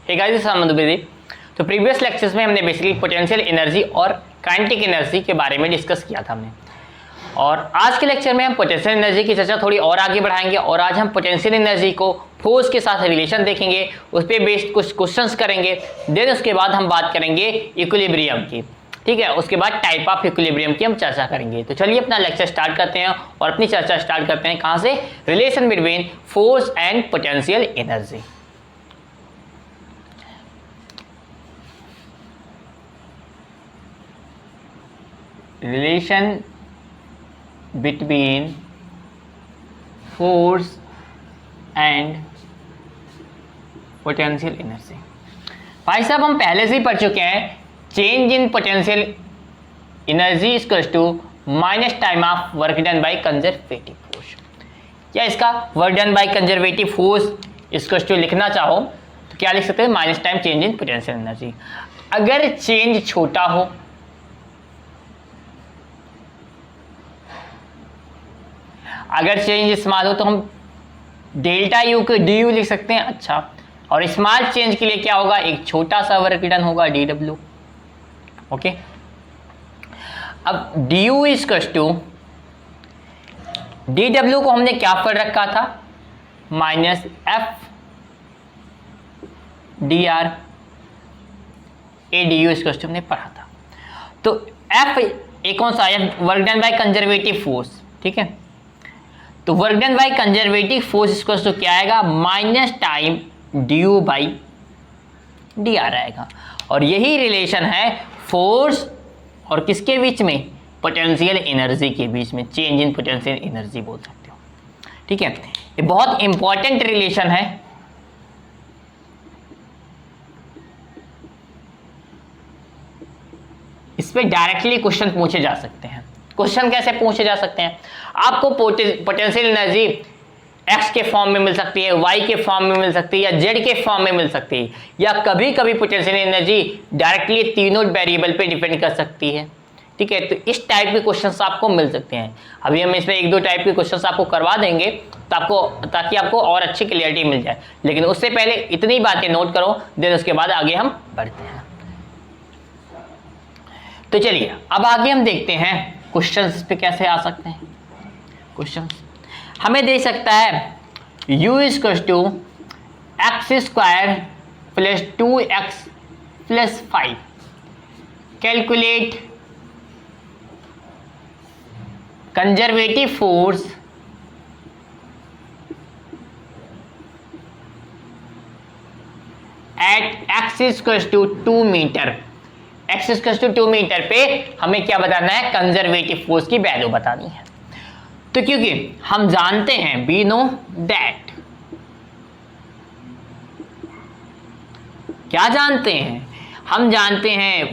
Hey guys, तो previous lectures में हमने बेसिकली पोटेंशियल एनर्जी और काइनेटिक एनर्जी के बारे में डिस्कस किया था हमने। और आज के लेक्चर में हम पोटेंशियल एनर्जी की चर्चा थोड़ी और आगे बढ़ाएंगे और आज हम पोटेंशियल एनर्जी को फोर्स के साथ रिलेशन देखेंगे, उस पर बेस्ड कुछ क्वेश्चंस करेंगे। देन उसके बाद हम बात करेंगे इक्विलिब्रियम की, ठीक है। उसके बाद टाइप ऑफ इक्विलिब्रियम की हम चर्चा करेंगे। तो चलिए अपना लेक्चर स्टार्ट करते हैं और अपनी चर्चा स्टार्ट करते हैं कहाँ से, relation between force and potential energy. Relation between force and potential energy. भाई साहब, हम पहले से ही पढ़ चुके हैं, change in potential energy equals to minus time of work done by conservative force. या इसका work done by conservative force equals to लिखना चाहो तो क्या लिख सकते हैं, minus time change in potential energy. अगर चेंज छोटा हो, अगर चेंज स्मॉल हो तो हम डेल्टा यू को डी यू लिख सकते हैं। अच्छा, और स्मॉल चेंज के लिए क्या होगा, एक छोटा सा वर्क डन होगा डी डब्ल्यू। ओके, अब D U equals to D W को हमने क्या पढ़ रखा था, minus F D R a D U equals to हमने पढ़ा था। तो एफ एक कौन सा है, work done by conservative force, ठीक है। तो work done by conservative force equals to क्या आएगा, minus time D U by D R आएगा। और यही रिलेशन है फोर्स और किसके बीच में, पोटेंशियल एनर्जी के बीच में। चेंज इन पोटेंशियल एनर्जी बोल सकते हो, ठीक है। ये बहुत इंपॉर्टेंट रिलेशन है। इस पे डायरेक्टली क्वेश्चन पूछे जा सकते हैं। क्वेश्चन कैसे पूछे जा सकते हैं, आपको पोटेंशियल एनर्जी एक्स के फॉर्म में मिल सकती है, वाई के फॉर्म में मिल सकती है, या जेड के फॉर्म में मिल सकती है, या कभी कभी पोटेंशियल एनर्जी डायरेक्टली तीनों वेरिएबल पे डिपेंड कर सकती है, ठीक है। तो इस टाइप के क्वेश्चंस आपको मिल सकते हैं। अभी हम इसमें एक दो टाइप के क्वेश्चंस आपको करवा देंगे ताकि आपको और अच्छी क्लियरिटी मिल जाए। लेकिन उससे पहले इतनी बातें नोट करो, देन उसके बाद आगे हम बढ़ते हैं। तो चलिए अब आगे हम देखते हैं क्वेश्चंस पे कैसे आ सकते हैं। क्वेश्चंस हमें दे सकता है u equals to x square plus 2x plus 5। Calculate conservative force at x equals to 2 metre. x equals to 2 metre पे हमें क्या बताना है, कंजर्वेटिव फोर्स की वैल्यू बतानी है। तो क्योंकि हम जानते हैं, वी नो दैट, क्या जानते हैं, हम जानते हैं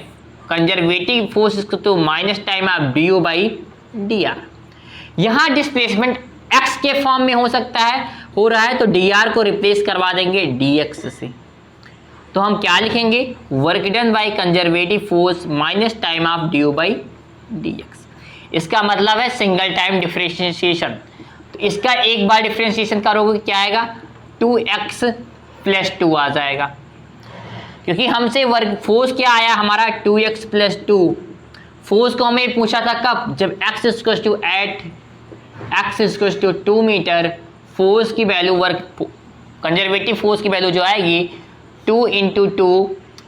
conservative force equal to minus time of D U by D R. यहां डिस्प्लेसमेंट x के फॉर्म में हो सकता है, हो रहा है, तो डी आर को रिप्लेस करवा देंगे dx से। तो हम क्या लिखेंगे, work done by conservative force minus time of D U by D x. इसका मतलब है सिंगल टाइम डिफरेंशिएशन। तो इसका एक बार डिफरेंशिएशन करोगे क्या आएगा, 2x प्लस 2 आ जाएगा, क्योंकि हमसे वर्क फोर्स क्या आया हमारा, 2x प्लस 2। फोर्स को हमें पूछा था कब, जब x equals to at x equals to 2 metre. Force की वैल्यू, वर्क कंजर्वेटिव फोर्स की वैल्यू जो आएगी 2 इंटू 2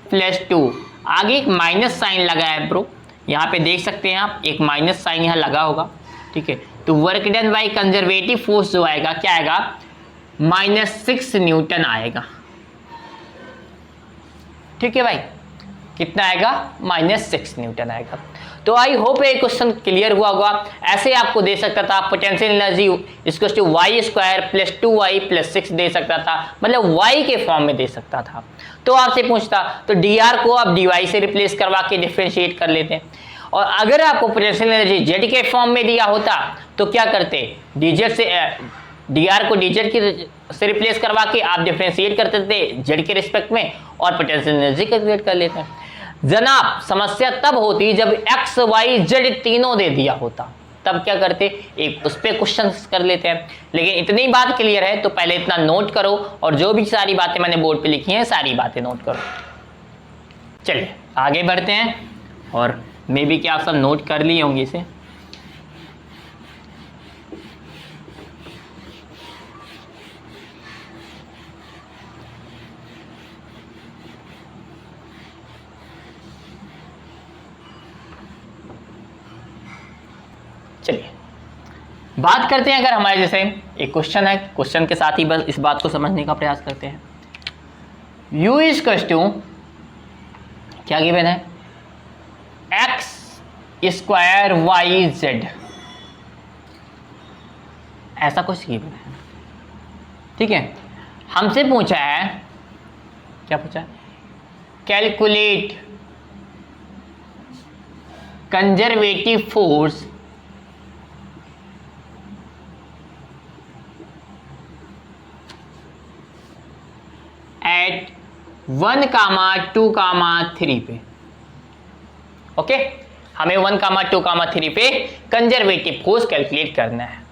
प्लस 2। आगे एक माइनस साइन लगा है ब्रो, यहाँ पे देख सकते हैं आप, एक माइनस साइन यहाँ लगा होगा, ठीक है। तो work done by conservative force जो आएगा क्या आएगा, -6 न्यूटन आएगा, ठीक है भाई। कितना आएगा, -6 न्यूटन आएगा। तो आई होप ये क्वेश्चन क्लियर हुआ होगा। ऐसे आपको दे सकता था potential energy equals to Y square plus 2y plus 6 दे सकता था, मतलब y के फॉर्म में दे सकता था। तो आपसे पूछता तो dr को आप dy से रिप्लेस करवा के डिफरेंशिएट कर लेते। और अगर आपको पोटेंशियल एनर्जी z के फॉर्म में दिया होता तो क्या करते, dz से dr को dz से रिप्लेस करवा के आप डिफरेंशिएट करते थे z के रिस्पेक्ट में और पोटेंशियल एनर्जी कैलकुलेट कर लेते हैं। जनाब समस्या तब होती जब x y z तीनों दे दिया होता, तब क्या करते, एक उस पर क्वेश्चन कर लेते हैं। लेकिन इतनी बात क्लियर है तो पहले इतना नोट करो, और जो भी सारी बातें मैंने बोर्ड पे लिखी हैं सारी बातें नोट करो। चलिए आगे बढ़ते हैं, और मे बी क्या आप सब नोट कर लिए होंगे इसे। चलिए बात करते हैं, अगर हमारे जैसे एक क्वेश्चन है, क्वेश्चन के साथ ही बस इस बात को समझने का प्रयास करते हैं। u इज टू क्या गिवन है, x स्क्वायर वाई जेड, ऐसा कुछ गिवन है। ठीक है, हमसे पूछा है, क्या पूछा है, कैलकुलेट कंजर्वेटिव फोर्स एट 1, 2, 3 पे। ओके, हमें 1, 2, 3 पे कंजर्वेटिव फोर्स कैलकुलेट करना है।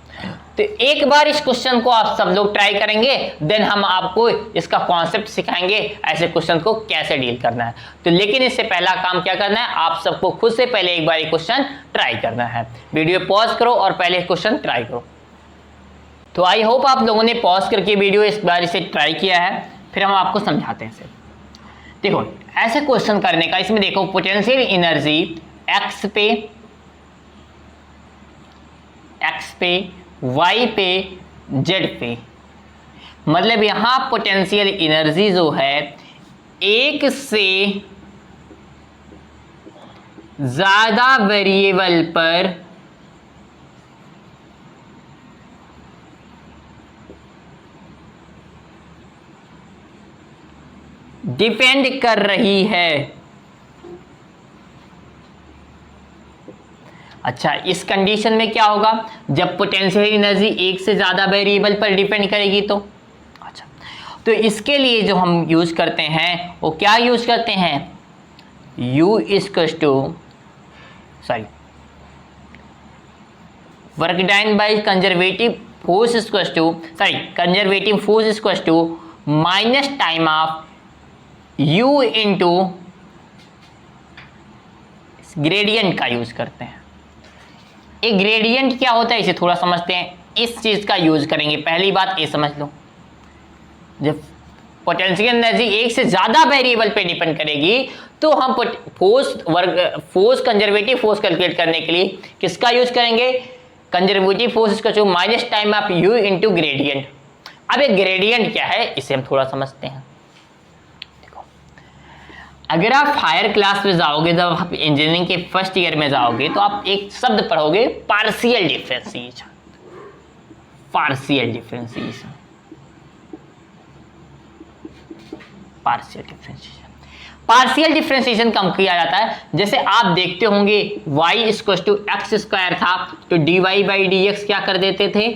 तो एक बार इस क्वेश्चन को आप सब लोग ट्राई करेंगे, देन हम आपको इसका कॉन्सेप्ट सिखाएंगे, ऐसे क्वेश्चन को कैसे डील करना है। तो लेकिन इससे पहला काम क्या करना है, आप सबको खुद से पहले एक बार क्वेश्चन ट्राई करना है। वीडियो पॉज करो और पहले क्वेश्चन ट्राई करो। तो आई होप आप लोगों ने पॉज करके वीडियो इस बार इसे ट्राई किया है, फिर हम आपको समझाते हैं इसे। देखो ऐसे क्वेश्चन करने का, इसमें देखो पोटेंशियल एनर्जी x पे, y पे, z पे, मतलब यहां पोटेंशियल एनर्जी जो है एक से ज्यादा वेरिएबल पर डिपेंड कर रही है। अच्छा, इस कंडीशन में क्या होगा, जब पोटेंशियल एनर्जी एक से ज्यादा वेरिएबल पर डिपेंड करेगी तो। अच्छा, तो इसके लिए जो हम यूज करते हैं वो क्या यूज करते हैं, U equal to work done by conservative force equal to conservative force equal to minus time of U into gradient का यूज करते हैं। एक ग्रेडियंट क्या होता है इसे थोड़ा समझते हैं, इस चीज का यूज करेंगे। पहली बात ये समझ लो, जब पोटेंशियल एनर्जी एक से ज्यादा वेरिएबल पे डिपेंड करेगी तो हम फोर्स कंजर्वेटिव फोर्स कैलकुलेट करने के लिए किसका यूज करेंगे, कंजर्वेटिव फोर्स का जो minus time of U into gradient. अब एक ग्रेडियंट क्या है इसे हम थोड़ा समझते हैं। अगर आप हायर क्लास में जाओगे, जब आप इंजीनियरिंग के फर्स्ट ईयर में जाओगे तो आप एक शब्द पढ़ोगे partial differentiation. Partial differentiation, partial differentiation, partial differentiation कम किया जाता है। जैसे आप देखते होंगे y equal to x square था तो dy बाई डी एक्स क्या कर देते थे,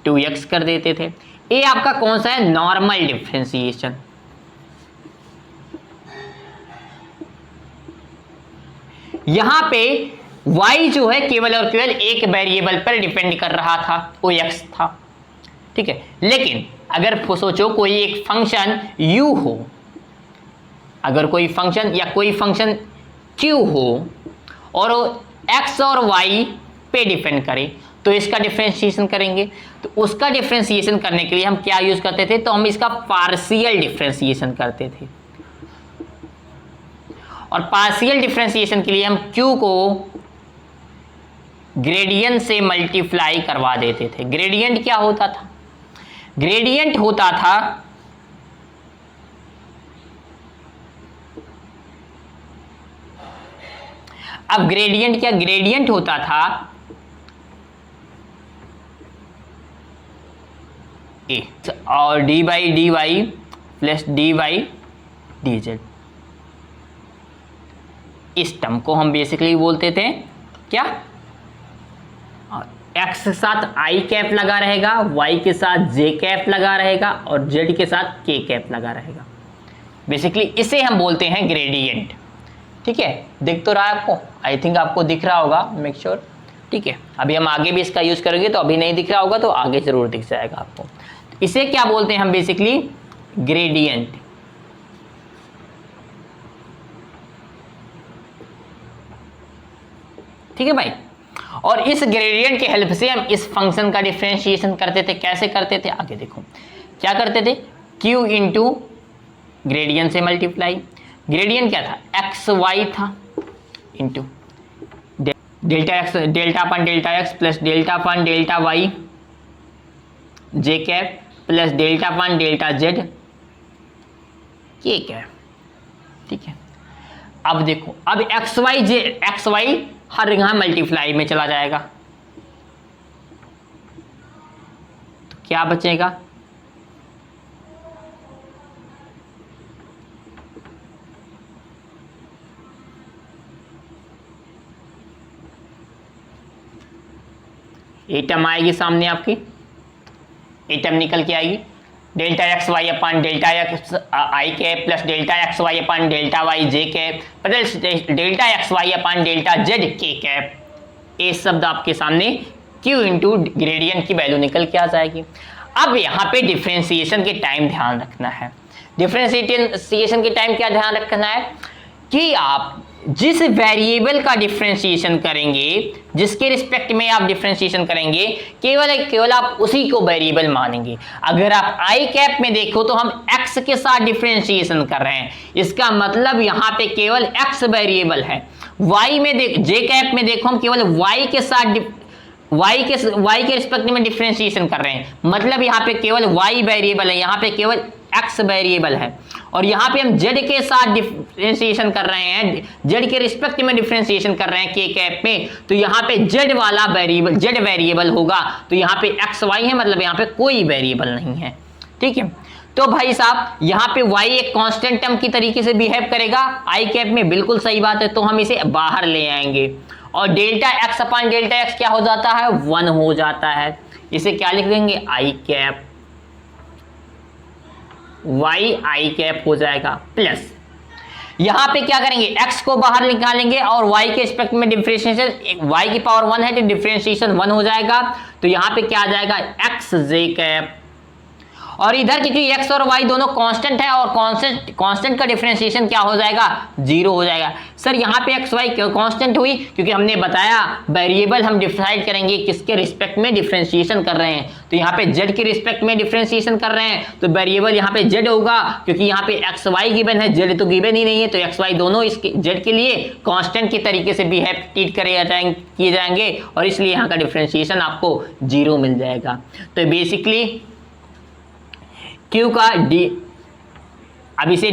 2x कर देते थे। ये आपका कौन सा है, नॉर्मल डिफरेंशिएशन। यहां पे y जो है केवल और केवल एक वेरिएबल पर डिपेंड कर रहा था, वो x था। ठीक है, लेकिन अगर सोचो कोई एक फंक्शन u हो, अगर कोई फंक्शन या कोई फंक्शन q हो और x और y पे डिपेंड करे तो इसका डिफरेंशिएशन करेंगे। तो उसका डिफरेंशिएशन करने के लिए हम क्या यूज करते थे, तो हम इसका पार्शियल डिफरेंशिएशन करते थे। और पार्शियल डिफरेंशिएशन के लिए हम q को ग्रेडियंट से मल्टीप्लाई करवा देते थे। ग्रेडियंट क्या होता था, ग्रेडियंट होता था अब ग्रेडियंट क्या, ग्रेडियंट होता था ए और D by D Y plus D by D Z. इस टर्म को हम बेसिकली बोलते थे क्या, एक्स के साथ आई कैप लगा रहेगा, वाई के साथ जे कैप लगा रहेगा और जेड के साथ के कैप लगा रहेगा। बेसिकली इसे हम बोलते हैं ग्रेडियंट। ठीक है, दिख तो रहा है आपको, आई थिंक आपको दिख रहा होगा, मेक श्योर। ठीक है, अभी हम आगे भी इसका यूज करेंगे, तो अभी नहीं दिख रहा होगा तो आगे जरूर दिख जाएगा आपको। इसे क्या बोलते हैं हम बेसिकली, ग्रेडियंट। ठीक है भाई, और इस ग्रेडियंट की हेल्प से हम इस फंक्शन का डिफरेंशिएशन करते थे। कैसे करते थे, आगे देखो क्या करते थे, q इंटू ग्रेडियंट से मल्टीप्लाई, ग्रेडियंट क्या था, एक्स वाई था, इंटू डेल्टा एक्स, डेल्टा अपन डेल्टा एक्स प्लस डेल्टा अपन delta y j cap plus delta अपन डेल्टा जेड के कैप। ठीक है, अब देखो, अब एक्स वाई जे, एक्स वाई हर यहां मल्टीप्लाई में चला जाएगा, तो क्या बचेगा, एटम आएगी सामने आपकी, एटम निकल के आएगी, delta x y upon delta x i cap plus delta x y upon delta y j cap plus delta x y upon delta z k cap. ये शब्द आपके सामने क्यू इंटू ग्रेडियंट की वैल्यू निकल के आ जाएगी। अब यहाँ पे डिफ्रेंसिएशन के टाइम ध्यान रखना है। डिफ्रेंसिएशन के टाइम क्या ध्यान रखना है कि आप जिस वेरिएबल का डिफरेंशिएशन करेंगे, जिसके रिस्पेक्ट में आप डिफरेंशिएशन करेंगे, केवल आप उसी को वेरिएबल मानेंगे। अगर आप आई कैप में देखो तो हम x के साथ डिफरेंशिएशन कर रहे हैं, इसका मतलब यहाँ पे केवल x वेरिएबल है। y में देख, जे कैप में देखो हम केवल y के साथ y के रिस्पेक्ट में डिफरेंशिएशन कर रहे हैं, मतलब यहाँ पे केवल y वेरिएबल है, यहाँ पे केवल x वेरिएबल है। और यहाँ पे हम z के साथ डिफरेंशिएशन कर रहे हैं, z के रिस्पेक्ट में डिफरेंशिएशन कर रहे हैं k कैप में, तो यहाँ पे z वाला वेरिएबल, z वेरिएबल होगा, तो यहाँ पे x y है, मतलब यहाँ पे कोई वेरिएबल नहीं है। ठीक है, तो भाई साहब यहाँ पे y एक कांस्टेंट टर्म की तरीके से बिहेव करेगा आई कैप में, बिल्कुल सही बात है, तो हम इसे बाहर ले आएंगे और delta x upon delta x क्या हो जाता है, 1 हो जाता है। इसे क्या लिख देंगे, आई कैप y आई कैप हो जाएगा, प्लस यहां पे क्या करेंगे, x को बाहर निकालेंगे और y के रिस्पेक्ट में डिफरेंशिएशन, y की पावर 1 है तो डिफरेंशिएशन 1 हो जाएगा, तो यहां पे क्या आ जाएगा, x जे कैप। और इधर क्योंकि x और y दोनों कांस्टेंट है और कांस्टेंट का डिफरेंशिएशन क्या हो जाएगा, 0 हो जाएगा। सर यहाँ पे x y क्यों कांस्टेंट हुई, क्योंकि हमने बताया वेरिएबल हम डिसाइड करेंगे किसके रिस्पेक्ट में डिफरेंशिएशन कर रहे हैं, तो यहाँ पे z के रिस्पेक्ट में डिफरेंशिएशन कर रहे हैं, तो वेरिएबल यहाँ पे z होगा, क्योंकि यहाँ पे x y गिवन है, z तो गिवन ही नहीं है, तो x y दोनों इसके z के लिए कांस्टेंट की तरीके से बिहेव ट्रीट किए जाएंगे और इसलिए यहाँ का डिफरेंशिएशन आपको 0 मिल जाएगा। तो बेसिकली Q का d, अब इसे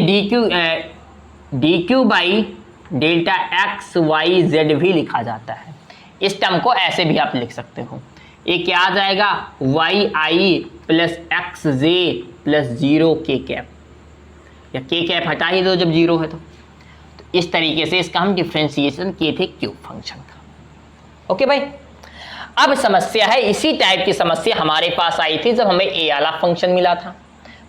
dq by delta x Y Z भी लिखा जाता है। इस टर्म को ऐसे भी आप लिख सकते हो, ये क्या आ जाएगा, वाई आई प्लस एक्स जे प्लस 0 के कैप, या के कैप हटा ही दो जब 0 है तो इस तरीके से इसका हम डिफरेंशिएशन किए थे क्यूब फंक्शन का। ओके भाई, अब समस्या है, इसी टाइप की समस्या हमारे पास आई थी जब हमें ए वाला फंक्शन मिला था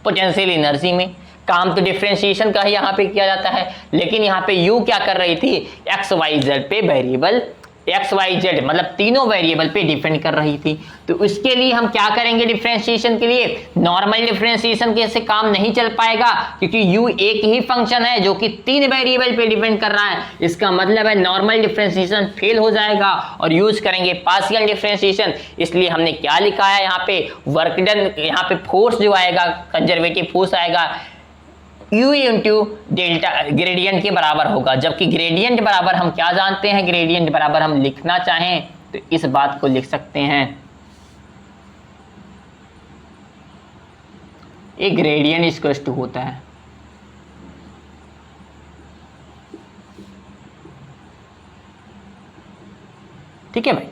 पोटेंशियल एनर्जी में। काम तो डिफरेंशिएशन का ही यहाँ पे किया जाता है, लेकिन यहाँ पे यू क्या कर रही थी, एक्स वाई जेड पे वेरिएबल, एक्स वाई जेड मतलब तीनों वेरिएबल पे डिपेंड कर रही थी। तो उसके लिए हम क्या करेंगे, डिफरेंशिएशन के लिए नॉर्मल डिफरेंशिएशन के से काम नहीं चल पाएगा, क्योंकि यू एक ही फंक्शन है जो कि 3 वेरिएबल पे डिपेंड कर रहा है, इसका मतलब है नॉर्मल डिफरेंशिएशन फेल हो जाएगा और यूज करेंगे पार्शियल डिफरेंशिएशन। इसलिए हमने क्या लिखा है यहाँ पे, वर्क डन, यहाँ पे फोर्स जो आएगा, कंजर्वेटिव फोर्स आएगा U इंटू डेल्टा ग्रेडियंट के बराबर होगा, जबकि ग्रेडियंट बराबर हम क्या जानते हैं, ग्रेडियंट बराबर हम लिखना चाहें तो इस बात को लिख सकते हैं, एक ग्रेडियंट इक्वल टू होता है ठीक है भाई।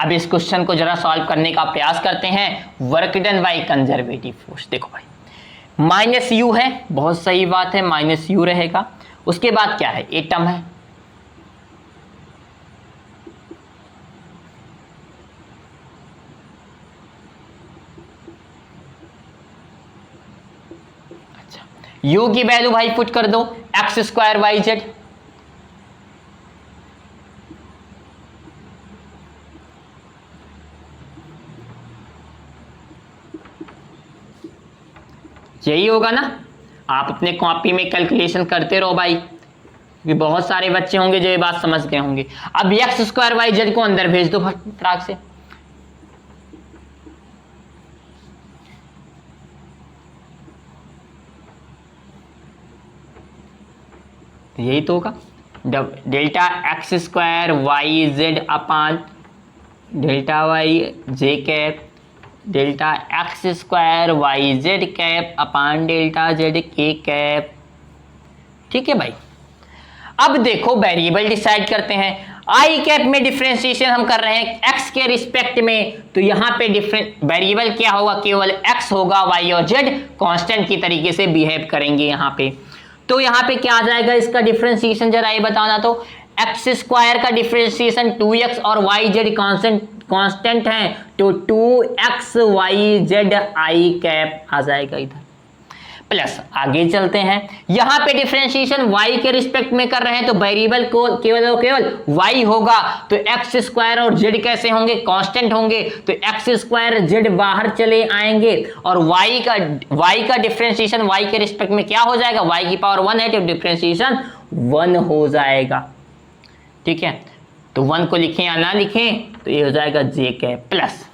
अब इस क्वेश्चन को जरा सॉल्व करने का प्रयास करते हैं। Work done by conservative force, देखो भाई माइनस यू है, बहुत सही बात है, माइनस यू रहेगा। उसके बाद क्या है, एटम है, अच्छा यू की वैल्यू भाई पुट कर दो, एक्स स्क्वायर वाई जेड, यही होगा ना। आप अपने कॉपी में कैलकुलेशन करते रहो भाई, क्योंकि बहुत सारे बच्चे होंगे जो ये बात समझ गए होंगे। अब एक्स स्क्वायर वाई जेड को अंदर भेज दो फटाक से। यही तो होगा, delta x square y z upon delta y j cap delta x square y z cap upon delta z k cap. ठीक है भाई। अब देखो वेरिएबल डिसाइड करते हैं। आई कैप में डिफरेंशिएशन हम कर रहे हैं एक्स के रिस्पेक्ट में, तो यहाँ पे डिफरेंट वेरिएबल क्या होगा, केवल एक्स होगा, वाई और जेड कांस्टेंट की तरीके से बिहेव करेंगे यहाँ पे। तो यहाँ पे क्या आ जाएगा इसका डिफरेंशिएशन, जरा ये बताना। तो एक्स स्क्वायर का डिफरेंशिएशन 2x और वाई जेड कांस्टेंट है, तो 2x y z i cap आ जाएगा इधर। प्लस आगे चलते हैं, यहां पे डिफरेंशिएशन y के रिस्पेक्ट में कर रहे हैं, तो वेरिएबल को केवल और केवल y होगा, तो x स्क्वायर और z कैसे होंगे, कांस्टेंट होंगे, तो x स्क्वायर z बाहर चले आएंगे और y का डिफरेंशिएशन y के रिस्पेक्ट में क्या हो जाएगा, y की पावर 1 है तो डिफरेंशिएशन 1 हो जाएगा। ठीक है, तो 1 को लिखें या ना लिखें, तो ये हो जाएगा j कैप। प्लस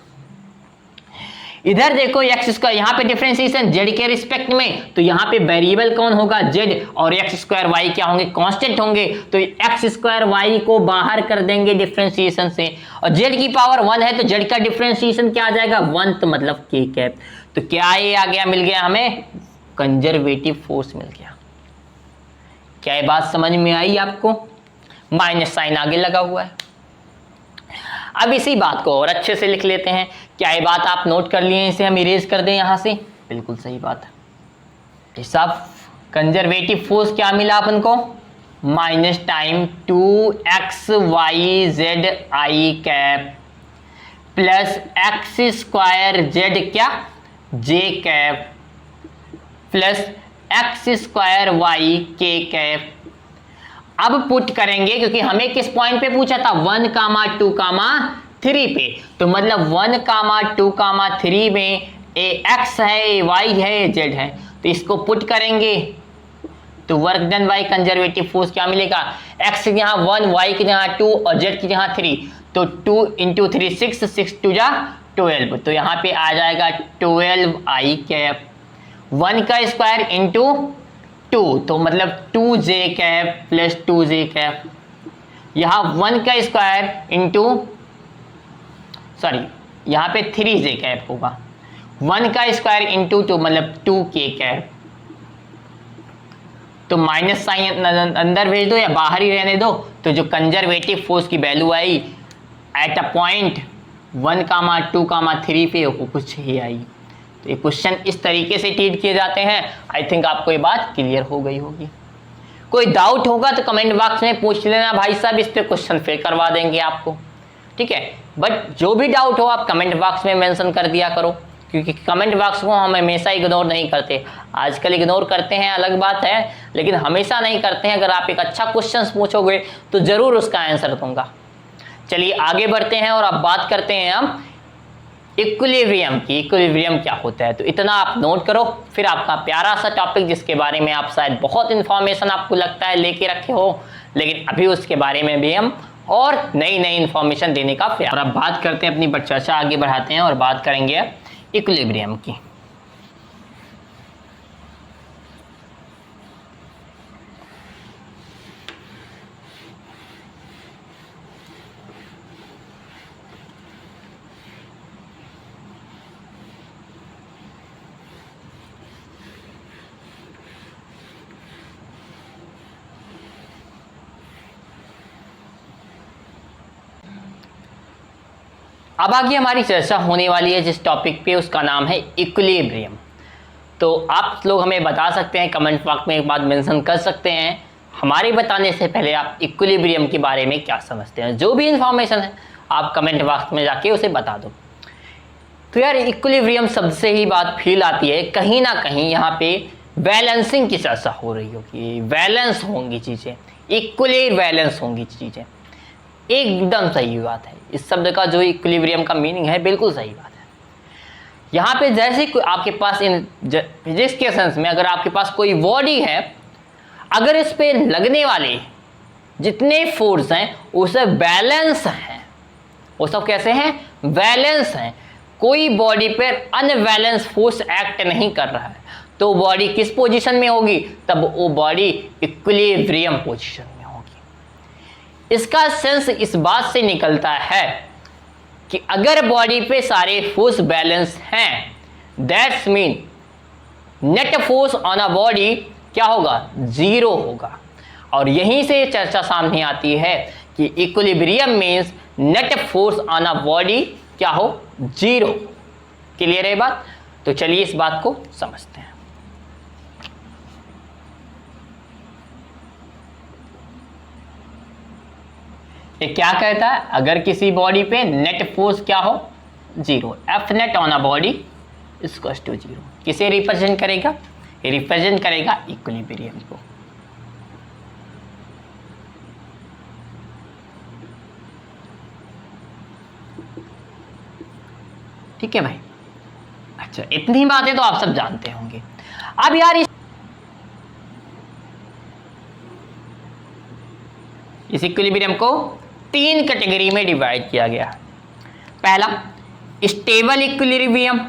इधर देखो एक्स स्क्वायर, यहाँ पे डिफरेंशिएशन जेड के रिस्पेक्ट में, तो यहाँ पे वेरिएबल कौन होगा, जेड, और एक्स स्क्वायर वाई क्या होंगे, कांस्टेंट होंगे, तो एक्स स्क्वायर वाई को बाहर कर देंगे डिफरेंशिएशन से, और जेड की पावर 1 है तो जेड का डिफरेंशिएशन क्या आ जाएगा, 1, तो मतलब के कैप। तो क्या ये आ गया, मिल गया हमें कंजर्वेटिव फोर्स मिल गया। क्या ये बात समझ में आई आपको, माइनस साइन आगे लगा हुआ है। अब इसी बात को और अच्छे से लिख लेते हैं। क्या ये बात आप नोट कर लिए, इसे हम इरेज कर दें यहां से, बिल्कुल सही बात है साहब। कंजर्वेटिव फोर्स क्या मिला अपन को, minus time 2x y z i cap plus x square z क्या j cap plus x square y k cap. अब पुट करेंगे, क्योंकि हमें किस पॉइंट पे पूछा था, 1, 2, 3 पे, तो मतलब 1, 2, 3 में ए एक्स है, ए वाई है, ए जेड है, तो इसको पुट करेंगे तो work done by conservative force क्या मिलेगा, एक्स की जहाँ 1, वाई की जहाँ 2 और जेड की जहाँ 3, तो 2 × 3 6, 6 2 12, तो यहाँ पे आ जाएगा 12 आई कैप। 1 का स्क्वायर इंटू 2, तो मतलब 2j cap plus 2j cap, यहाँ 1 का स्क्वायर इंटू यहाँ पे 3j कैप होगा, 1 का स्क्वायर इंटू 2 मतलब 2k कैप। तो माइनस साइन अंदर भेज दो या बाहर ही रहने दो, तो जो कंजर्वेटिव फोर्स की value I at a point 1, 2, 3 पे वो कुछ ही आई। तो ये क्वेश्चन इस तरीके से ट्रीट किए जाते हैं। आई थिंक आपको ये बात क्लियर हो गई होगी। कोई डाउट होगा तो कमेंट बॉक्स में पूछ लेना भाई साहब, इस पे क्वेश्चन फिर करवा देंगे आपको। ठीक है, बट जो भी डाउट हो आप कमेंट बॉक्स में मेंशन कर दिया करो, क्योंकि कमेंट बॉक्स को हम हमेशा इग्नोर नहीं करते। आजकल इग्नोर करते हैं अलग बात है, लेकिन हमेशा नहीं करते हैं। अगर आप एक अच्छा क्वेश्चन पूछोगे तो जरूर उसका आंसर दूंगा। चलिए आगे बढ़ते हैं और अब बात करते हैं हम इक्विलिब्रियम की। इक्विलिब्रियम क्या होता है, तो इतना आप नोट करो, फिर आपका प्यारा सा टॉपिक जिसके बारे में आप शायद बहुत इंफॉर्मेशन आपको लगता है लेके रखे हो, लेकिन अभी उसके बारे में भी हम और नई नई इंफॉर्मेशन देने का प्रयास। और अब बात करते हैं, अपनी चर्चा आगे बढ़ाते हैं और बात करेंगे इक्विलिब्रियम की। अब आगे हमारी चर्चा होने वाली है जिस टॉपिक पे, उसका नाम है इक्विलिब्रियम। तो आप लोग हमें बता सकते हैं, कमेंट बॉक्स में एक बात मेंशन कर सकते हैं, हमारे बताने से पहले आप इक्विलिब्रियम के बारे में क्या समझते हैं। जो भी इंफॉर्मेशन है आप कमेंट बॉक्स में जाके उसे बता दो। तो यार इक्विलिब्रियम शब्द से ही बात फील आती है, कहीं ना कहीं यहाँ पे बैलेंसिंग की चर्चा हो रही होगी, बैलेंस होंगी चीज़ें, इक्वली बैलेंस होंगी चीज़ें। एकदम सही बात है, इस शब्द का जो इक्विलिब्रियम का मीनिंग है बिल्कुल सही बात है। यहाँ पे जैसे आपके पास इन फिजिक्स के सेंस में अगर आपके पास कोई बॉडी है, अगर इस पे लगने वाले जितने फोर्स हैं वो सब बैलेंस हैं, वो सब कैसे हैं, बैलेंस हैं, कोई बॉडी पर अनबैलेंस फोर्स एक्ट नहीं कर रहा है, तो बॉडी किस पोजीशन में होगी, तब वो बॉडी इक्विलिब्रियम पोजीशन में होगी। इसका सेंस इस बात से निकलता है कि अगर बॉडी पे सारे फोर्स बैलेंस हैं, that's mean net force on a body क्या होगा, जीरो होगा। और यहीं से चर्चा सामने आती है कि equilibrium means net force on a body क्या हो, जीरो। क्लियर है बात? तो चलिए इस बात को समझते हैं। ये क्या कहता है, अगर किसी बॉडी पे नेट फोर्स क्या हो, zero, F net on a body equals to zero. किसे रिप्रेजेंट करेगा, ये रिप्रेजेंट करेगा इक्विलिब्रियम को। ठीक है भाई, अच्छा इतनी बातें तो आप सब जानते होंगे। अब यार इस इक्विलिब्रियम को 3 कैटेगरी में डिवाइड किया गया। पहला स्टेबल इक्विलिब्रियम,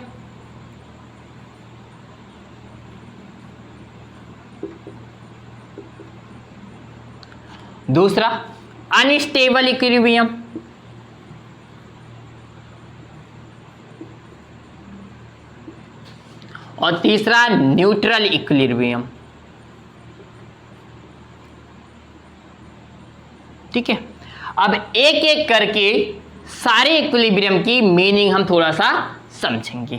दूसरा अनस्टेबल इक्विलिब्रियम, और तीसरा न्यूट्रल इक्विलिब्रियम। ठीक है, अब एक एक करके सारे इक्विलिब्रियम की मीनिंग हम थोड़ा सा समझेंगे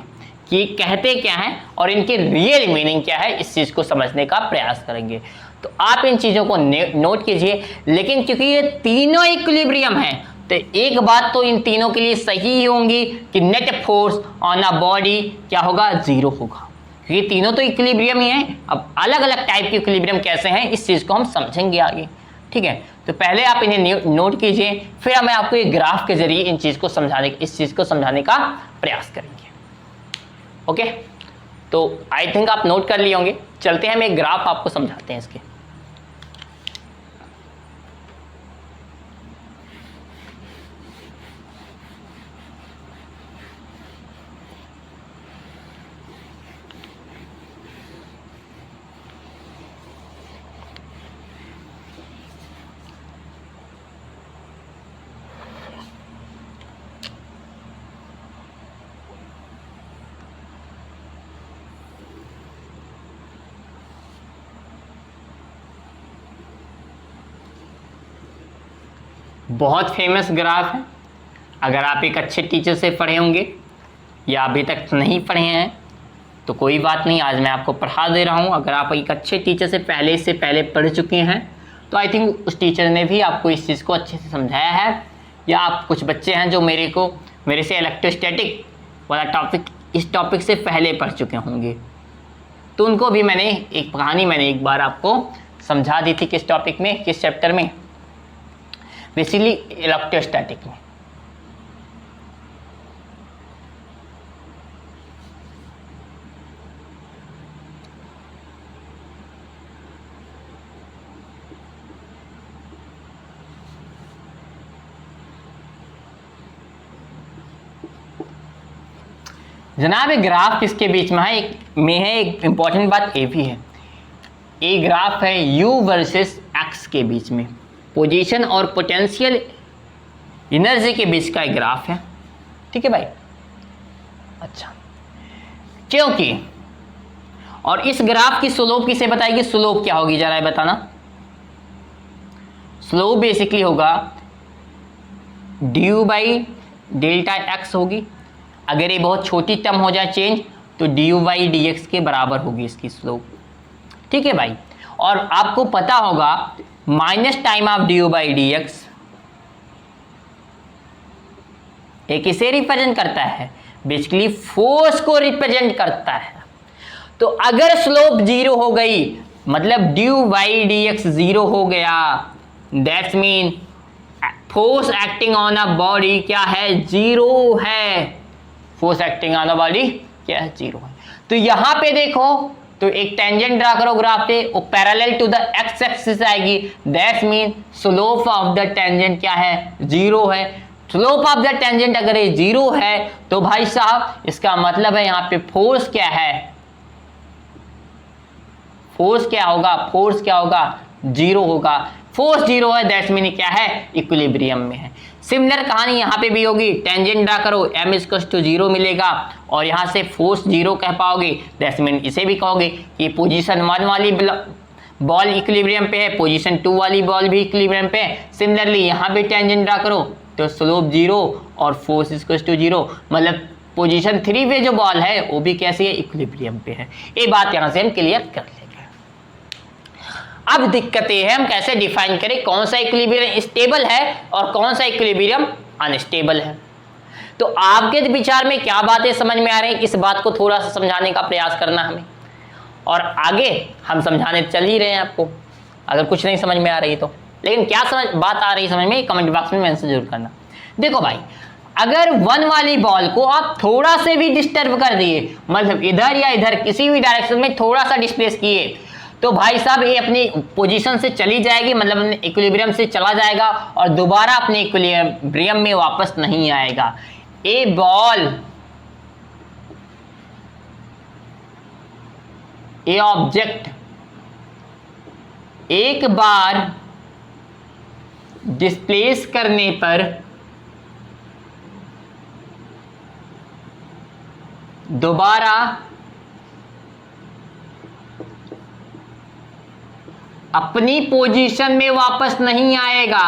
कि कहते क्या हैं और इनके रियल मीनिंग क्या है, इस चीज को समझने का प्रयास करेंगे। तो आप इन चीजों को नोट कीजिए। लेकिन क्योंकि ये तीनों इक्विलिब्रियम हैं, तो एक बात तो इन तीनों के लिए सही ही होंगी कि net force on a body क्या होगा, जीरो होगा। ये तीनों तो इक्विलिब्रियम ही हैं। अब अलग अलग टाइप के इक्विलिब्रियम कैसे हैं, इस चीज को हम समझेंगे आगे। ठीक है, तो पहले आप इन्हें नोट कीजिए, फिर मैं आपको एक ग्राफ के जरिए इन चीज को समझाने, इस चीज को समझाने का प्रयास करेंगे। ओके, तो आई थिंक आप नोट कर लिए होंगे। चलते हैं, हम एक ग्राफ आपको समझाते हैं इसके। बहुत फेमस ग्राफ है। अगर आप एक अच्छे टीचर से पढ़े होंगे या अभी तक नहीं पढ़े हैं तो कोई बात नहीं, आज मैं आपको पढ़ा दे रहा हूँ। अगर आप एक अच्छे टीचर से पहले पढ़ चुके हैं तो आई थिंक उस टीचर ने भी आपको इस चीज़ को अच्छे से समझाया है। या आप कुछ बच्चे हैं जो मेरे से इलेक्ट्रोस्टैटिक वाला टॉपिक, इस टॉपिक से पहले पढ़ चुके होंगे, तो उनको भी मैंने एक बार आपको समझा दी थी। किस टॉपिक में, किस चैप्टर में, बेसिकली इलेक्ट्रोस्टैटिक में। जनाब ये ग्राफ किसके बीच में है, एक इंपॉर्टेंट बात ये भी है, ये ग्राफ है u वर्सेस x के बीच में, पोजीशन और पोटेंशियल एनर्जी के बीच का एक ग्राफ है। ठीक है भाई, अच्छा क्योंकि, और इस ग्राफ की स्लोप किसे बताएगी, स्लोप क्या होगी जरा बताना। स्लोप बेसिकली होगा ड्यू बाई डेल्टा एक्स होगी। अगर ये बहुत छोटी टर्म हो जाए चेंज तो ड्यू बाई डी एक्स के बराबर होगी इसकी स्लोप। ठीक है भाई, और आपको पता होगा minus time of due by D x ये किसे रिप्रेजेंट करता है, बेसिकली फोर्स को रिप्रेजेंट करता है। तो अगर स्लोप जीरो हो गई, मतलब due by D x zero हो गया, that's mean force acting on a body क्या है, जीरो है। Force acting on a body क्या है, 0 है। तो यहां पे देखो तो एक टेंजेंट ड्रा करो ग्राफ पे, वो parallel to the x axis आएगी, that's mean slope of the tangent क्या है, 0 है। स्लोप ऑफ द टेंजेंट अगर ये 0 है तो भाई साहब इसका मतलब है यहां पे फोर्स क्या है, फोर्स क्या होगा, फोर्स क्या होगा, 0 होगा। फोर्स 0 है, दैट्स मीन क्या है, इक्विलिब्रियम में है। सिमिलर कहानी यहां पे भी होगी, टेंजेंट ड्रा करो, m = 0 मिलेगा और यहां से फोर्स 0 कह पाओगे, दैट्स मीन इसे भी कहोगे कि पोजीशन 1 वाली बॉल इक्विलिब्रियम पे है, पोजीशन 2 वाली बॉल भी इक्विलिब्रियम पे है। सिमिलरली यहां भी टेंजेंट ड्रा करो तो स्लोप 0 और फोर्स = 0, मतलब पोजीशन 3 पे जो बॉल है वो भी कैसी है, इक्विलिब्रियम पे है। ये बात यहां से हम क्लियर कर लेंगे। अब दिक्कत ये है हम कैसे डिफाइन करें कौन सा इक्विलिब्रियम स्टेबल है और कौन सा इक्विलिब्रियम अनस्टेबल है। तो आपके विचार में क्या बातें समझ में आ रही हैं, इस बात को थोड़ा सा समझाने का प्रयास करना हमें, और आगे हम समझाने चल ही रहे हैं आपको, अगर कुछ नहीं समझ में आ रही तो। लेकिन क्या बात आ रही समझ में, कमेंट बॉक्स में मेंशन जरूर करना। देखो भाई, अगर 1 वाली बॉल को आप थोड़ा से भी डिस्टर्ब कर दिए, मतलब इधर या इधर किसी भी डायरेक्शन में थोड़ा सा डिस्प्लेस किए, तो भाई साहब ये अपनी पोजीशन से चली जाएगी, मतलब अपने इक्विलिब्रियम से चला जाएगा और दोबारा अपने इक्विलिब्रियम में वापस नहीं आएगा। ए बॉल, ए ऑब्जेक्ट एक बार डिस्प्लेस करने पर दोबारा अपनी पोजीशन में वापस नहीं आएगा।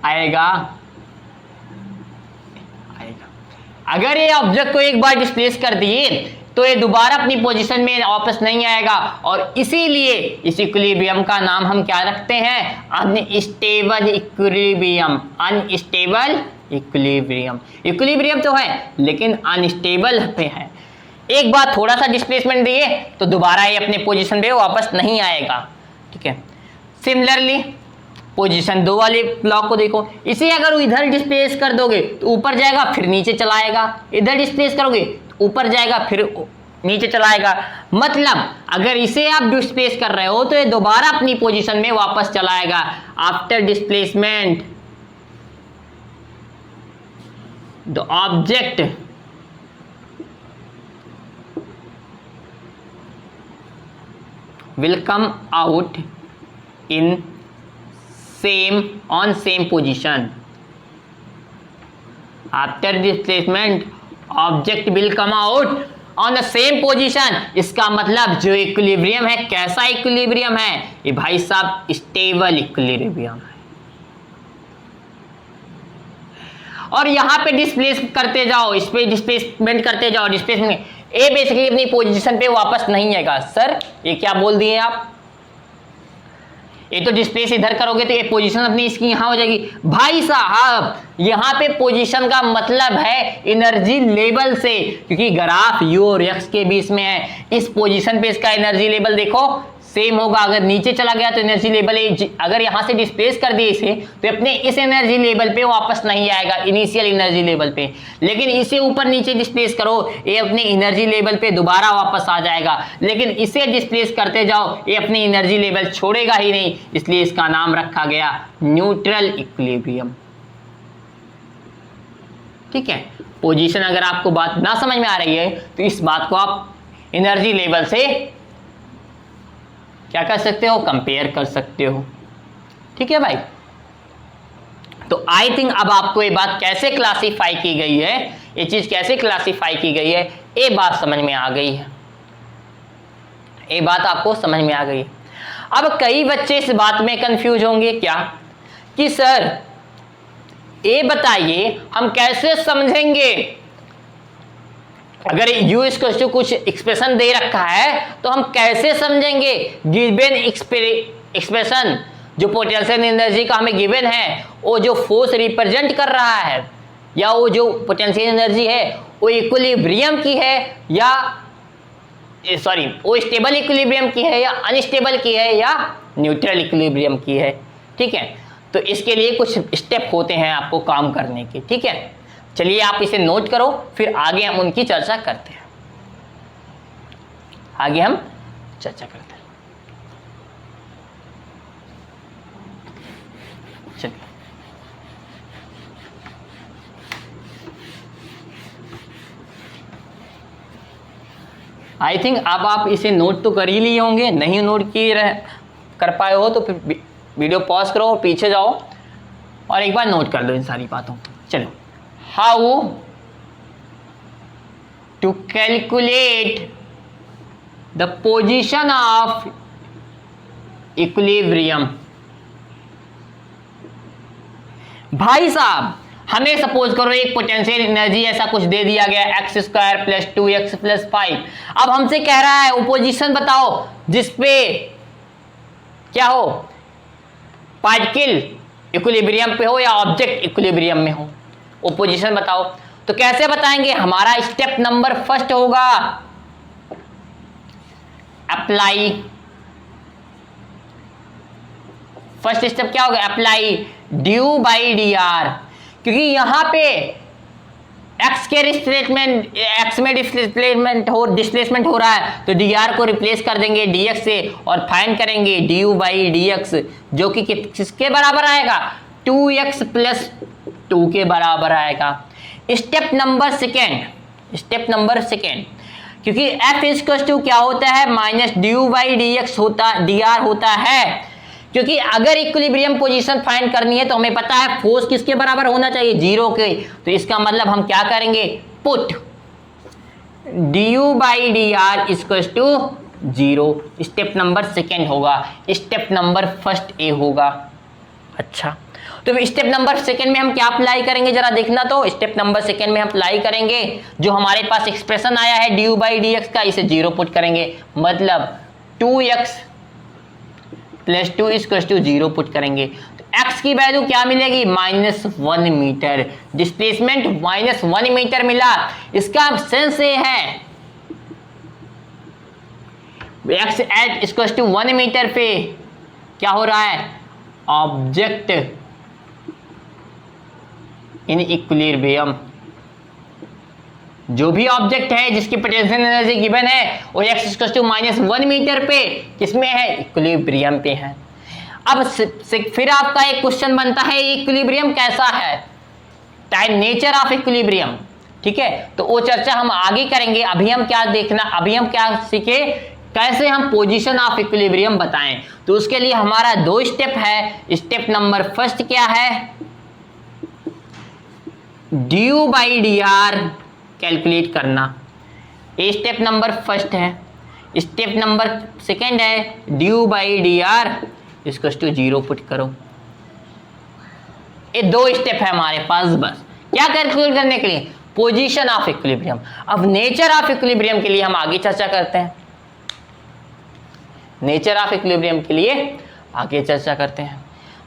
आएगा, अगर ये ऑब्जेक्ट को एक बार डिस्प्लेस कर दिए तो ये दोबारा अपनी पोजीशन में वापस नहीं आएगा, और इसीलिए इस इक्विलिब्रियम का नाम हम क्या रखते हैं, unstable equilibrium. Unstable equilibrium, equilibrium तो है लेकिन अनस्टेबल पे है। एक बार थोड़ा सा डिस्प्लेसमेंट दिए तो दोबारा ये अपने पोजीशन पे वापस नहीं आएगा, ठीक है। सिमिलरली पोजीशन 2 वाले ब्लॉक को देखो, इसे अगर इधर डिस्प्लेस कर दोगे तो ऊपर जाएगा फिर नीचे चला आएगा, इधर डिस्प्लेस करोगे तो ऊपर जाएगा फिर नीचे चला आएगा। मतलब अगर इसे आप डिस्प्लेस कर रहे हो तो ये दोबारा अपनी पोजीशन में वापस चला आएगा। After displacement the object will come out in same position. After displacement object will come out on the same position. इसका मतलब जो इक्विलिब्रियम है, कैसा इक्विलिब्रियम है ये भाई साहब, स्टेबल इक्विलिब्रियम है। और यहां पे डिस्प्लेस करते जाओ, इस पे डिस्प्लेसमेंट करते जाओ, डिस्प्लेसमेंट ए बेसिकली अपनी पोजीशन पे वापस नहीं आएगा। सर ये क्या बोल दिए आप, ये तो डिस्प्लेस इधर करोगे तो ये पोजीशन अपनी इसकी यहां हो जाएगी। भाई साहब यहां पे पोजीशन का मतलब है एनर्जी लेवल से, क्योंकि ग्राफ यू और एक्स के बीच में है। इस पोजीशन पे इसका एनर्जी लेवल देखो सेम होगा। अगर नीचे चला गया तो एनर्जी लेवल, अगर यहां से डिस्प्लेस कर दिए इसे तो अपने इस एनर्जी लेवल पे वापस नहीं आएगा, इनिशियल एनर्जी लेवल पे। लेकिन इसे ऊपर नीचे डिस्प्लेस करो, ये अपने एनर्जी लेवल पे दोबारा वापस आ जाएगा। लेकिन इसे डिस्प्लेस करते जाओ, ये अपनी एनर्जी लेवल छोड़ेगा ही नहीं, इसलिए इसका नाम रखा गया न्यूट्रल इक्विलिब्रियम। ठीक है, पोजीशन अगर आपको बात ना समझ में आ रही है तो इस बात को आप एनर्जी लेवल से क्या कर सकते हो, कंपेयर कर सकते हो। ठीक है भाई, तो आई थिंक अब आपको ये बात कैसे क्लासिफाई की गई है, ये चीज कैसे क्लासिफाई की गई है, ये बात समझ में आ गई है। ये बात आपको समझ में आ गई है। अब कई बच्चे इस बात में कंफ्यूज होंगे क्या कि सर ये बताइए हम कैसे समझेंगे, अगर u = कुछ एक्सप्रेशन दे रखा है तो हम कैसे समझेंगे गिवन एक्सप्रेशन जो पोटेंशियल एनर्जी का हमें गिवन है, वो जो फोर्स रिप्रेजेंट कर रहा है, या वो जो पोटेंशियल एनर्जी है वो इक्विलिब्रियम की है या सॉरी वो स्टेबल इक्विलिब्रियम की है या अनस्टेबल की है या न्यूट्रल इक्विलिब्रियम की है। ठीक है, तो इसके लिए कुछ स्टेप होते हैं आपको काम करने के। ठीक है, चलिए आप इसे नोट करो, फिर आगे हम उनकी चर्चा करते हैं। आगे हम चर्चा करते हैं। चलिए, आई थिंक अब आप इसे नोट तो कर ही लिए होंगे, नहीं नोट कर पाए हो तो फिर वीडियो पॉज करो और पीछे जाओ और एक बार नोट कर लो इन सारी बातों को। चलो, how to calculate the position of equilibrium. भाई साहब, हमें सपोज करो एक पोटेंशियल एनर्जी ऐसा कुछ दे दिया गया x² + 2x + 5। अब हमसे कह रहा है पोजीशन बताओ जिसपे क्या हो, पार्टिकल इक्विलिब्रियम पे हो या ऑब्जेक्ट इक्विलिब्रियम में हो, वो पोजीशन बताओ। तो कैसे बताएंगे, हमारा स्टेप नंबर फर्स्ट होगा अप्लाई। फर्स्ट स्टेप क्या होगा, अप्लाई du/dr, क्योंकि यहां पे x के डिस्प्लेसमेंट, x में डिस्प्लेसमेंट हो रहा है, तो dr को रिप्लेस कर देंगे dx से और फाइंड करेंगे du/dx, जो कि किसके बराबर आएगा, 2x + 2 के बराबर आएगा। स्टेप नंबर सेकेंड, क्योंकि f = क्या होता है, -du/dx dr होता है, क्योंकि अगर इक्विलिब्रियम पोजीशन फाइंड करनी है तो हमें पता है फोर्स किसके बराबर होना चाहिए, 0 के। तो इसका मतलब हम क्या करेंगे, put du/dr = 0। Step number second होगा, स्टेप नंबर फर्स्ट ए होगा। अच्छा, तो स्टेप नंबर सेकेंड में हम क्या अप्लाई करेंगे, जरा देखना। तो स्टेप नंबर सेकेंड में हम अप्लाई करेंगे जो हमारे पास एक्सप्रेशन आया है du/dx का, इसे 0 पुट करेंगे, मतलब 2x + 2 = 0 पुट करेंगे। तो x की वैल्यू क्या मिलेगी, -1 मीटर। डिस्प्लेसमेंट -1 मीटर मिला, इसका सेंस ये है x = 1 मीटर पे क्या हो रहा है, ऑब्जेक्ट इन इक्विलिब्रियम। जो भी ऑब्जेक्ट है जिसकी पोटेंशियल एनर्जी गिवन है वो x = -1 मीटर पे किसमें है, इक्विलिब्रियम पे है। अब फिर आपका एक क्वेश्चन बनता है, इक्विलिब्रियम कैसा है, टाइप नेचर ऑफ इक्विलिब्रियम। ठीक है, तो वो चर्चा हम आगे करेंगे। अभी हम क्या सीखे, कैसे हम पोजीशन ऑफ इक्विलिब्रियम बताएं। तो उसके लिए हमारा 2 स्टेप है। स्टेप नंबर फर्स्ट क्या है, du/dr कैलकुलेट करना, ये स्टेप नंबर फर्स्ट है। स्टेप नंबर सेकेंड है du/dr = 0 पुट करो। ये 2 स्टेप है हमारे पास, बस क्या कैलकुलेट करने के लिए, पोजीशन ऑफ इक्विलिब्रियम। अब नेचर ऑफ इक्विलिब्रियम के लिए हम आगे चर्चा करते हैं। नेचर ऑफ इक्विलिब्रियम के लिए आगे चर्चा करते हैं।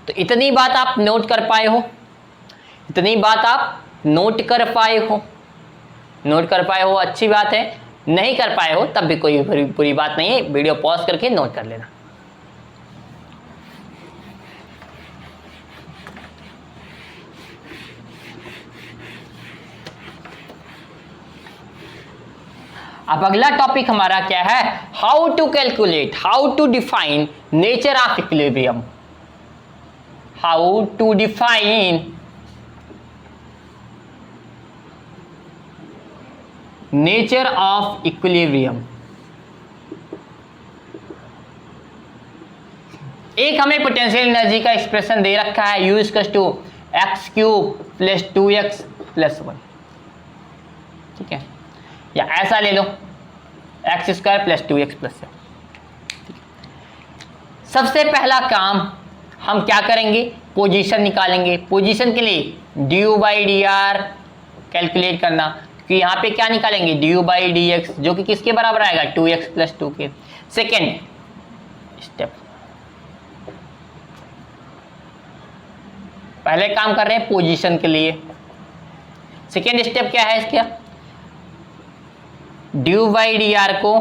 तो इतनी बात आप नोट कर पाए हो, नोट कर पाए हो, अच्छी बात है। नहीं कर पाए हो तब भी कोई बुरी बात नहीं है, वीडियो पॉज करके नोट कर लेना। अब अगला टॉपिक हमारा क्या है, how to define nature of equilibrium. How to define nature of equilibrium. एक हमें पोटेंशियल एनर्जी का एक्सप्रेशन दे रखा है, U = x³ + 2x + 1। ठीक है, या ऐसा ले लो x² + 2x + 7। सबसे पहला काम हम क्या करेंगे, पोजीशन निकालेंगे। पोजीशन के लिए du/dr कैलकुलेट करना, कि यहाँ पे क्या निकालेंगे, du/dx, जो कि किसके बराबर आएगा, 2x + 2 के। सेकेंड स्टेप, पहले काम कर रहे हैं पोजीशन के लिए। सेकेंड स्टेप क्या है इसका, du/dr को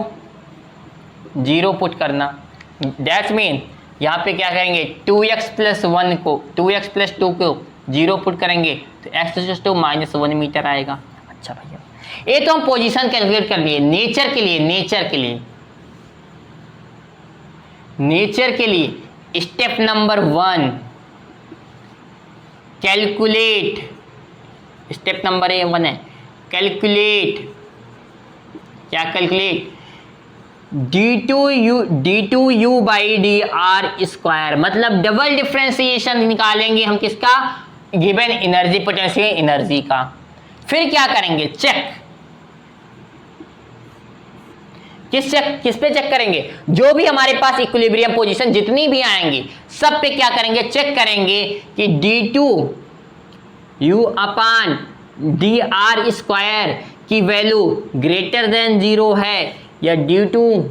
0 पुट करना। दैट्स मीन यहाँ पे क्या करेंगे 2x प्लस 1 को 2x प्लस 2 को 0 पुट करेंगे तो x इक्वल्स टू -1 मीटर आएगा। अच्छा भैया, ये तो हम पोजीशन कैलकुलेट कर लिए। नेचर के लिए step number 1 calculate, step number 1 है कैलकुलेट, क्या calculate d2u by D are square, मतलब डबल डिफ्रेंसिएशन निकालेंगे हम किसका, गिवन एनर्जी पोटेंशियल एनर्जी का। फिर क्या करेंगे, चेक, किस पे चेक करेंगे, जो भी हमारे पास इक्विलिब्रियम पोजीशन जितनी भी आएंगी सब पे क्या करेंगे, चेक करेंगे कि d2u upon d are square की वैल्यू ग्रेटर देन 0 है या d2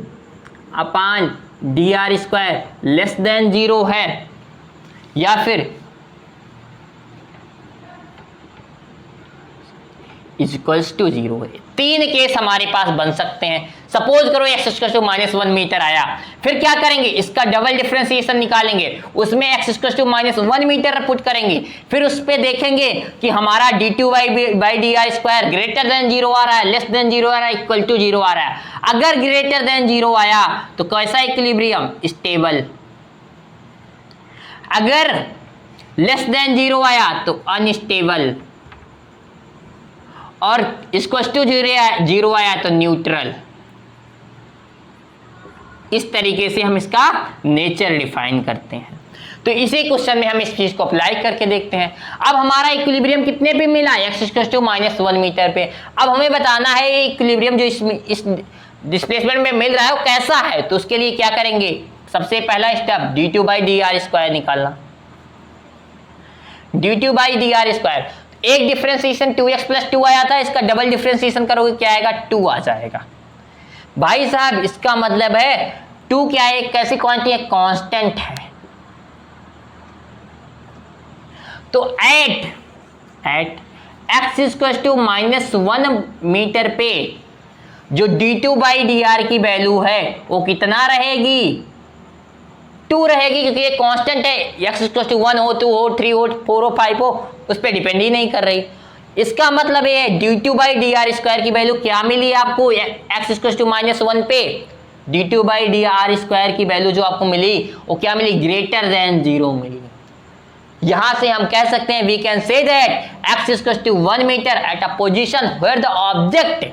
upon d are square less than 0 है, या फिर इक्वल्स टू 0 है। 3 केस हमारे पास बन सकते हैं। सपोज करो x इक्वल्स टू -1 मीटर आया, फिर क्या करेंगे, इसका डबल डिफरेंशिएशन निकालेंगे, उसमें x equals to -1 metre put करेंगे, फिर उस पे देखेंगे कि हमारा d2 by D are square greater than 0 आ रहा है, लेस देन 0 आ रहा है, इक्वल टू 0 आ रहा है। अगर ग्रेटर देन 0 आया तो कैसा इक्विलिब्रियम, स्टेबल। अगर लेस देन 0 आया तो अनस्टेबल, और इक्वल टू 0 आया तो न्यूट्रल। इस तरीके से हम इसका नेचर डिफाइन करते हैं। तो इसी क्वेश्चन में हम इस चीज को अप्लाई करके देखते हैं। अब हमारा इक्विलिब्रियम कितने पे मिला, x इक्वल टू -1 मीटर पे। अब हमें बताना है ये इक्विलिब्रियम जो इस डिस्प्लेसमेंट में मिल रहा है वो कैसा है। तो उसके लिए क्या करेंगे, सबसे पहला step d2 by D are square निकालना। d2 by D are square, एक डिफरेंशिएशन 2x प्लस 2 आया था, इसका डबल डिफरेंशिएशन करोगे क्या आएगा, 2 आ जाएगा। भाई साहब इसका मतलब है 2 क्या है, एक कैसी क्वांटिटी है, कांस्टेंट है। तो at x equal to -1 metre पे जो d2 बाई डी आर की वैल्यू है वो कितना रहेगी, 2 रहेगी, क्योंकि ये कांस्टेंट है। x इक्वल टू 1 हो, 2 हो, 3 हो, 4 हो, 5 हो, उस पर डिपेंड ही नहीं कर रही। इसका मतलब ये है d2 by D are square की वैल्यू क्या मिली आपको, x इक्वल टू -1 पे d2 by D are square की वैल्यू जो आपको मिली वो क्या मिली, ग्रेटर देन 0 मिली। यहां से हम कह सकते हैं we can say that x equal to 1 metre at a position where the object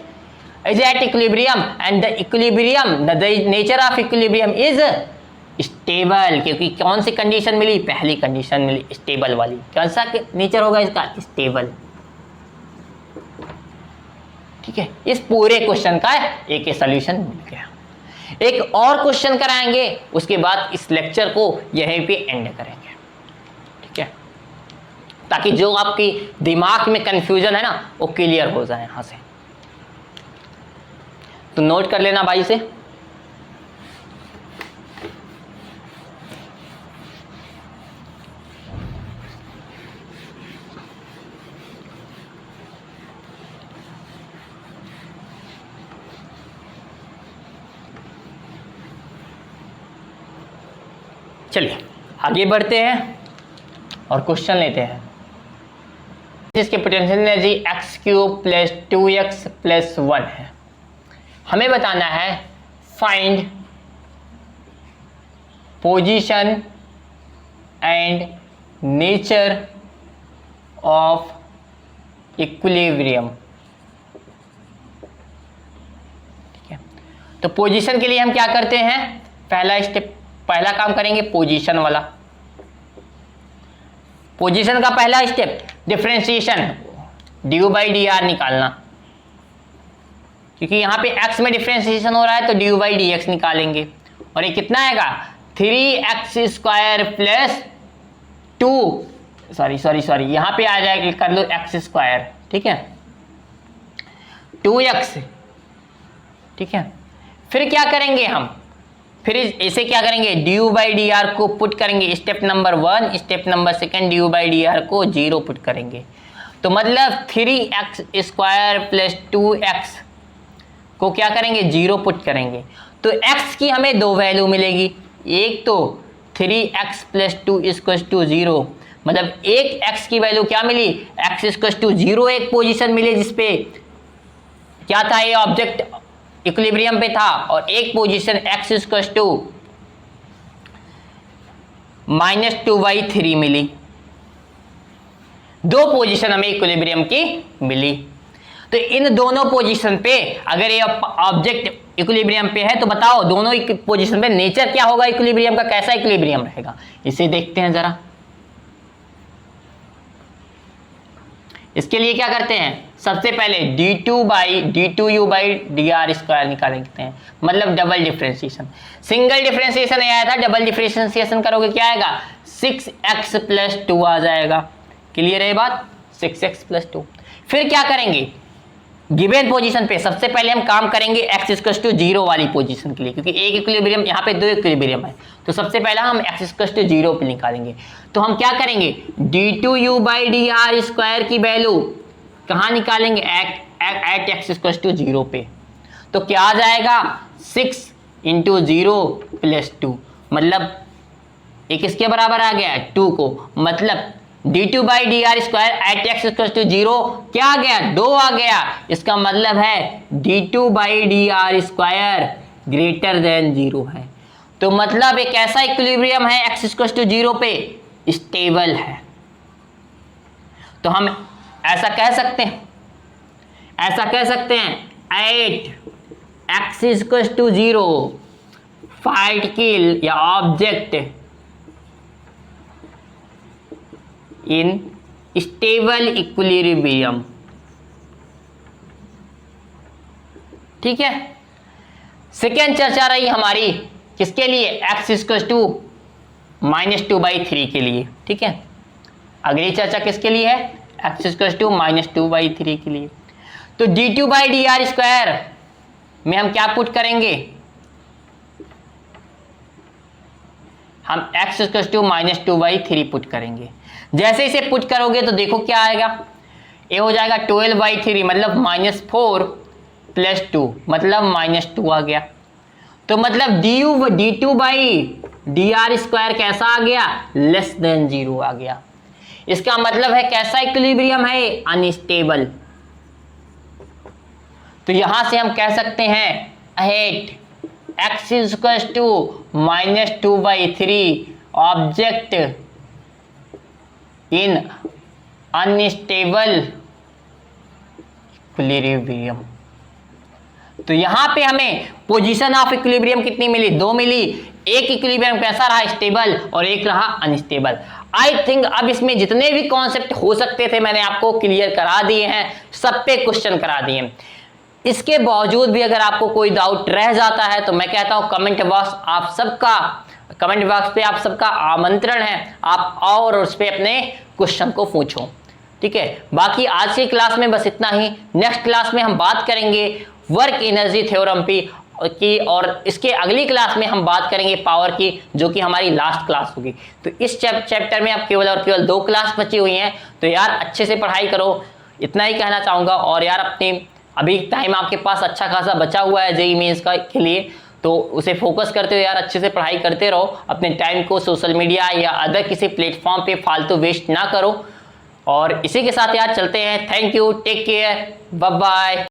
is at equilibrium and the equilibrium the nature of equilibrium is stable. क्योंकि कौन सी कंडीशन मिली, पहली कंडीशन मिली स्टेबल वाली। कौन सा नेचर होगा इसका, स्टेबल। ठीक है, इस पूरे क्वेश्चन का एक सॉल्यूशन मिल गया। एक और क्वेश्चन कराएंगे, उसके बाद इस लेक्चर को यहीं पे एंड करेंगे। ठीक है, ताकि जो आपकी दिमाग में कंफ्यूजन है ना वो क्लियर हो जाए यहां से। तो नोट कर लेना भाई से। चलिए आगे बढ़ते हैं और क्वेश्चन लेते हैं। जिसकी potential energy x³ plus 2x plus 1 है। हमें बताना है find position and nature of equilibrium. ठीक है, तो पोजीशन के लिए हम क्या करते हैं, पहला स्टेप, पहला काम करेंगे पोजीशन वाला। पोजीशन का पहला step differentiation due by D are निकालना, क्योंकि यहाँ पे x में डिफरेंशिएशन हो रहा है तो ड्यू बाई डी एक्स निकालेंगे। और ये कितना आएगा 3x स्क्वायर प्लस 2 सॉरी यहाँ पे आ जाएगा, कर लो x स्क्वायर। ठीक है, 2x। ठीक है, फिर क्या करेंगे हम, फिर इसे क्या करेंगे, ड्यू बाई डी आर को पुट करेंगे step number 1, step number 2 due by D are को 0 पुट करेंगे। तो मतलब 3x स्क्वायर प्लस 2x को क्या करेंगे, 0 पुट करेंगे। तो x की हमें दो वैल्यू मिलेगी, एक तो 3x + 2 = 0, मतलब एक x की वैल्यू क्या मिली, x = 0 एक पोजीशन मिली जिसपे क्या था, ये ऑब्जेक्ट इक्विलिब्रियम पे था, और एक पोजीशन x = -2/3 मिली। दो पोजीशन हमें इक्विलिब्रियम की मिली। तो इन दोनों पोजीशन पे अगर ये ऑब्जेक्ट इक्विलिब्रियम पे है तो बताओ दोनों पोजीशन पे नेचर क्या होगा इक्विलिब्रियम का, कैसा इक्विलिब्रियम रहेगा, इसे देखते हैं जरा। इसके लिए क्या करते हैं, सबसे पहले d2u/dr² निकालते हैं, मतलब डबल डिफरेंशिएशन। सिंगल डिफरेंशिएशन आया था, डबल डिफरेंशिएशन करोगे क्या आएगा, 6x + 2 आ जाएगा। क्लियर है बात, 6x + 2। फिर क्या करेंगे, गिवन पोजीशन पे सबसे पहले हम काम करेंगे x = 0 वाली पोजीशन के लिए, क्योंकि एक इक्विलिब्रियम यहाँ पे दो इक्विलिब्रियम है, तो सबसे पहला हम x = 0 पे निकालेंगे। तो हम क्या करेंगे, d2u/dr² की वैल्यू कहाँ निकालेंगे, एट x = 0 पे। तो क्या आ जाएगा, 6 × 0 + 2, मतलब एक इसके बराबर आ गया 2 को, मतलब d2/dr² एट x = 0 क्या आ गया, 2 आ गया। इसका मतलब है d2/dr² > 0 है। तो मतलब एक ऐसा इक्विलिब्रियम है x = 0 पे, स्टेबल है। तो हम ऐसा कह सकते हैं, एट x = 0 फाइट किल या ऑब्जेक्ट इन स्टेबल इक्विलिब्रियम। ठीक है, सेकेंड चर्चा रही हमारी किसके लिए, x = -2/3 के लिए। ठीक है, अगली चर्चा किसके लिए है, x = -2/3 के लिए। तो d2/dr² में हम क्या पुट करेंगे, हम x = -2/3 पुट करेंगे। जैसे इसे पुट करोगे तो देखो क्या आएगा, ये हो जाएगा 12/3, मतलब -4 + 2, मतलब -2 आ गया। तो मतलब d2/dr² कैसा आ गया, <0 आ गया। इसका मतलब है कैसा इक्विलिब्रियम है, अनस्टेबल। तो यहां से हम कह सकते हैं at x = -2/3 object in unstable equilibrium. तो यहां पे हमें पोजीशन ऑफ इक्विलिब्रियम कितनी मिली, 2 मिली। एक इक्विलिब्रियम कैसा रहा, स्टेबल, और एक रहा अनस्टेबल। आई थिंक अब इसमें जितने भी कॉन्सेप्ट हो सकते थे मैंने आपको क्लियर करा दिए हैं, सब पे क्वेश्चन करा दिए। इसके बावजूद भी अगर आपको कोई डाउट रह जाता है तो मैं कहता हूं कमेंट बॉक्स पे आप सबका आमंत्रण है, आप आओ और उस पे अपने क्वेश्चन को पूछो। ठीक है, बाकी आज की क्लास में बस इतना ही। नेक्स्ट क्लास में हम बात करेंगे वर्क एनर्जी थ्योरम की, और इसके अगली क्लास में हम बात करेंगे पावर की, जो कि हमारी लास्ट क्लास होगी। तो इस चैप्टर में अब केवल और केवल 2 क्लास बची हुई हैं, तो यार अच्छे से पढ़ाई करो, इतना ही कहना चाहूँगा। और यार अपने अभी टाइम आपके पास अच्छा खासा बचा हुआ है जेईई मेंस के लिए, तो उसे फोकस करते हुए यार अच्छे से पढ़ाई करते रहो। अपने टाइम को सोशल मीडिया या अदर किसी प्लेटफॉर्म पे फालतू वेस्ट ना करो। और इसी के साथ यार चलते हैं। Thank you, take care, bye bye.